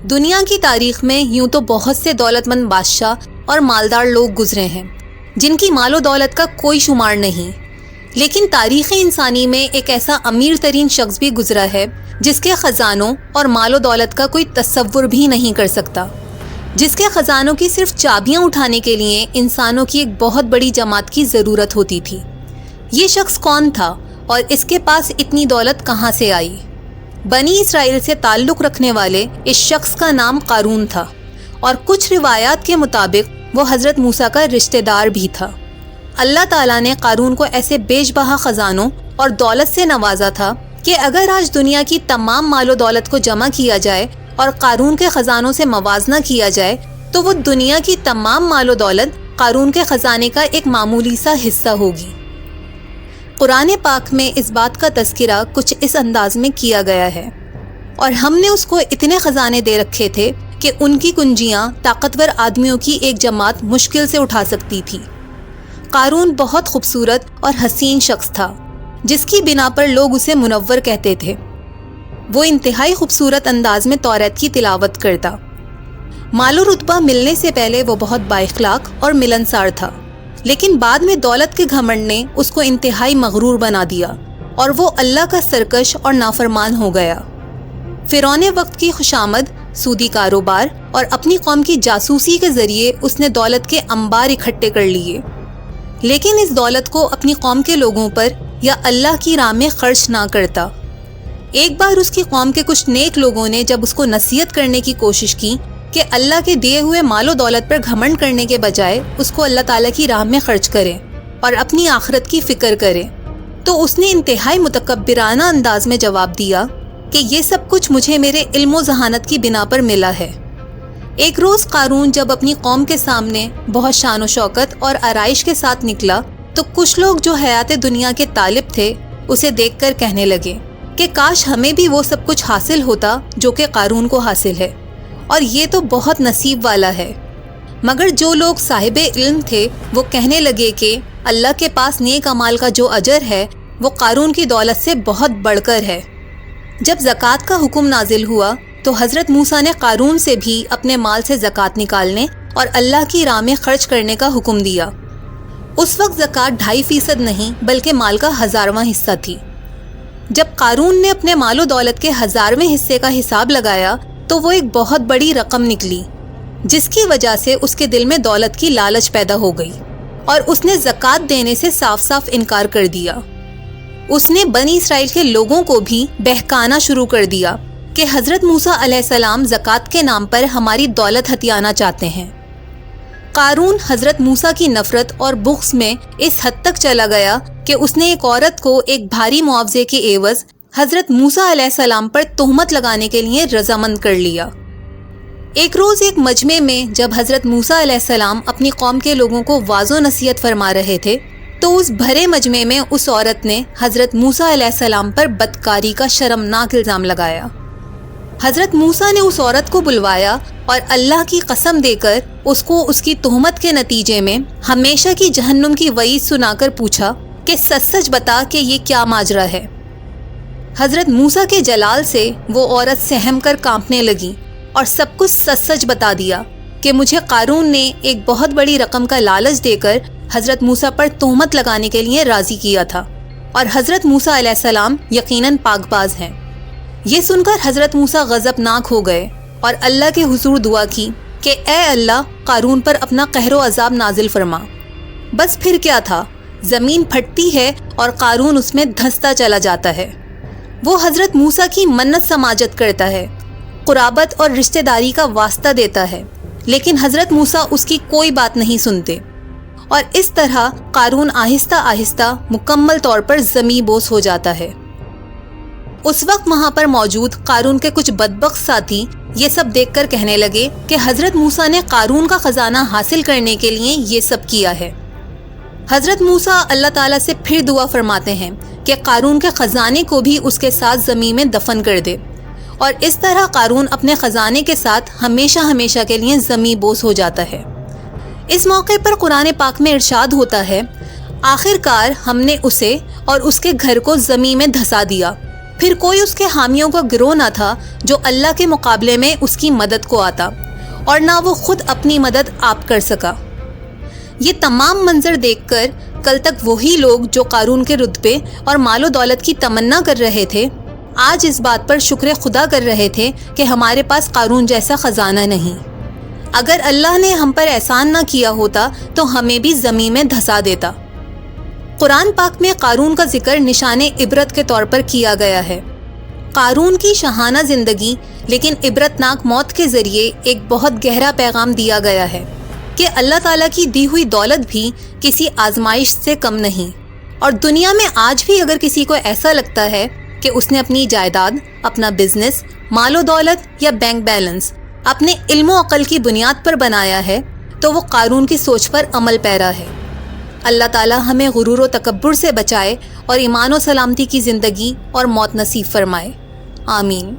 دنیا کی تاریخ میں یوں تو بہت سے دولت مند بادشاہ اور مالدار لوگ گزرے ہیں جن کی مال و دولت کا کوئی شمار نہیں، لیکن تاریخ انسانی میں ایک ایسا امیر ترین شخص بھی گزرا ہے جس کے خزانوں اور مال و دولت کا کوئی تصور بھی نہیں کر سکتا، جس کے خزانوں کی صرف چابیاں اٹھانے کے لیے انسانوں کی ایک بہت بڑی جماعت کی ضرورت ہوتی تھی۔ یہ شخص کون تھا اور اس کے پاس اتنی دولت کہاں سے آئی؟ بنی اسرائیل سے تعلق رکھنے والے اس شخص کا نام قارون تھا، اور کچھ روایات کے مطابق وہ حضرت موسیٰ کا رشتہ دار بھی تھا۔ اللہ تعالیٰ نے قارون کو ایسے بیش بہا خزانوں اور دولت سے نوازا تھا کہ اگر آج دنیا کی تمام مال و دولت کو جمع کیا جائے اور قارون کے خزانوں سے موازنہ کیا جائے تو وہ دنیا کی تمام مال و دولت قارون کے خزانے کا ایک معمولی سا حصہ ہوگی۔ قرآن پاک میں اس بات کا تذکرہ کچھ اس انداز میں کیا گیا ہے، اور ہم نے اس کو اتنے خزانے دے رکھے تھے کہ ان کی کنجیاں طاقتور آدمیوں کی ایک جماعت مشکل سے اٹھا سکتی تھی۔ قارون بہت خوبصورت اور حسین شخص تھا جس کی بنا پر لوگ اسے منور کہتے تھے۔ وہ انتہائی خوبصورت انداز میں توریت کی تلاوت کرتا۔ مال و رتبہ ملنے سے پہلے وہ بہت بااخلاق اور ملنسار تھا، لیکن بعد میں دولت کے گھمنڈ نے اس کو انتہائی مغرور بنا دیا اور وہ اللہ کا سرکش اور نافرمان ہو گیا۔ فرعون وقت کی خوشامد، سودی کاروبار اور اپنی قوم کی جاسوسی کے ذریعے اس نے دولت کے انبار اکٹھے کر لیے، لیکن اس دولت کو اپنی قوم کے لوگوں پر یا اللہ کی راہ میں خرچ نہ کرتا۔ ایک بار اس کی قوم کے کچھ نیک لوگوں نے جب اس کو نصیحت کرنے کی کوشش کی کہ اللہ کے دیے ہوئے مال و دولت پر گھمنڈ کرنے کے بجائے اس کو اللہ تعالیٰ کی راہ میں خرچ کرے اور اپنی آخرت کی فکر کرے، تو اس نے انتہائی متکبرانہ انداز میں جواب دیا کہ یہ سب کچھ مجھے میرے علم و ذہانت کی بنا پر ملا ہے۔ ایک روز قارون جب اپنی قوم کے سامنے بہت شان و شوکت اور آرائش کے ساتھ نکلا تو کچھ لوگ جو حیات دنیا کے طالب تھے اسے دیکھ کر کہنے لگے کہ کاش ہمیں بھی وہ سب کچھ حاصل ہوتا جو کہ قارون کو حاصل ہے، اور یہ تو بہت نصیب والا ہے۔ مگر جو لوگ صاحب علم تھے وہ کہنے لگے کہ اللہ کے پاس نیک اعمال کا جو اجر ہے وہ قارون کی دولت سے بہت بڑھ کر ہے۔ جب زکوٰۃ کا حکم نازل ہوا تو حضرت موسیٰ نے قارون سے بھی اپنے مال سے زکوٰۃ نکالنے اور اللہ کی راہ میں خرچ کرنے کا حکم دیا۔ اس وقت زکوٰۃ 2.5% نہیں بلکہ مال کا 1000واں حصہ تھی۔ جب قارون نے اپنے مال و دولت کے 1000ویں حصے کا حساب لگایا تو وہ ایک بہت بڑی رقم نکلی، جس کی وجہ سے اس کے دل میں دولت کی لالچ پیدا ہو گئی اور اس نے زکوٰۃ دینے سے صاف صاف انکار کر دیا۔ اس نے بنی اسرائیل کے لوگوں کو بھی بہکانا شروع کر دیا کہ حضرت موسیٰ علیہ السلام زکوٰۃ کے نام پر ہماری دولت ہتھیانا چاہتے ہیں۔ قارون حضرت موسیٰ کی نفرت اور بغض میں اس حد تک چلا گیا کہ اس نے ایک عورت کو ایک بھاری معاوضے کے عوض حضرت موسیٰ علیہ السلام پر تہمت لگانے کے لیے رضامند کر لیا۔ ایک روز ایک مجمع میں جب حضرت موسیٰ علیہ السلام اپنی قوم کے لوگوں کو واعظ و نصیحت فرما رہے تھے تو اس بھرے مجمع میں اس عورت نے حضرت موسیٰ علیہ السلام پر بدکاری کا شرمناک الزام لگایا۔ حضرت موسیٰ نے اس عورت کو بلوایا اور اللہ کی قسم دے کر اس کو اس کی تہمت کے نتیجے میں ہمیشہ کی جہنم کی وعید سنا کر پوچھا کہ سچ سچ بتا کہ یہ کیا ماجرا ہے۔ حضرت موسیٰ کے جلال سے وہ عورت سہم کر کانپنے لگی اور سب کچھ سچ سچ بتا دیا کہ مجھے قارون نے ایک بہت بڑی رقم کا لالچ دے کر حضرت موسیٰ پر تہمت لگانے کے لیے راضی کیا تھا، اور حضرت موسیٰ علیہ السلام یقیناً پاک باز ہیں۔ یہ سن کر حضرت موسیٰ غضبناک ہو گئے اور اللہ کے حضور دعا کی کہ اے اللہ قارون پر اپنا قہر و عذاب نازل فرما۔ بس پھر کیا تھا، زمین پھٹتی ہے اور قارون اس میں دھنستا چلا جاتا ہے۔ وہ حضرت موسیٰ کی منت سماجت کرتا ہے، قرابت اور رشتہ داری کا واسطہ دیتا ہے، لیکن حضرت موسیٰ اس کی کوئی بات نہیں سنتے، اور اس طرح قارون آہستہ آہستہ مکمل طور پر زمیں بوس ہو جاتا ہے۔ اس وقت وہاں پر موجود قارون کے کچھ بدبخت ساتھی یہ سب دیکھ کر کہنے لگے کہ حضرت موسیٰ نے قارون کا خزانہ حاصل کرنے کے لیے یہ سب کیا ہے۔ حضرت موسیٰ اللہ تعالیٰ سے پھر دعا فرماتے ہیں کہ قارون کے خزانے کو بھی اس کے ساتھ زمین میں دفن کر دے، اور اس طرح قارون اپنے خزانے کے ساتھ ہمیشہ ہمیشہ کے لیے زمیں بوس ہو جاتا ہے۔ اس موقع پر قرآن پاک میں ارشاد ہوتا ہے، آخر کار ہم نے اسے اور اس کے گھر کو زمین میں دھسا دیا پھر کوئی اس کے حامیوں کا گروہ نہ تھا جو اللہ کے مقابلے میں اس کی مدد کو آتا، اور نہ وہ خود اپنی مدد آپ کر سکا۔ یہ تمام منظر دیکھ کر کل تک وہی لوگ جو قارون کے رتبے اور مال و دولت کی تمنا کر رہے تھے، آج اس بات پر شکر خدا کر رہے تھے کہ ہمارے پاس قارون جیسا خزانہ نہیں۔ اگر اللہ نے ہم پر احسان نہ کیا ہوتا تو ہمیں بھی زمین میں دھسا دیتا۔ قرآن پاک میں قارون کا ذکر نشان عبرت کے طور پر کیا گیا ہے۔ قارون کی شاہانہ زندگی لیکن عبرتناک موت کے ذریعے ایک بہت گہرا پیغام دیا گیا ہے کہ اللہ تعالیٰ کی دی ہوئی دولت بھی کسی آزمائش سے کم نہیں، اور دنیا میں آج بھی اگر کسی کو ایسا لگتا ہے کہ اس نے اپنی جائیداد، اپنا بزنس، مال و دولت یا بینک بیلنس اپنے علم و عقل کی بنیاد پر بنایا ہے تو وہ قارون کی سوچ پر عمل پیرا ہے۔ اللہ تعالیٰ ہمیں غرور و تکبر سے بچائے اور ایمان و سلامتی کی زندگی اور موت نصیب فرمائے، آمین۔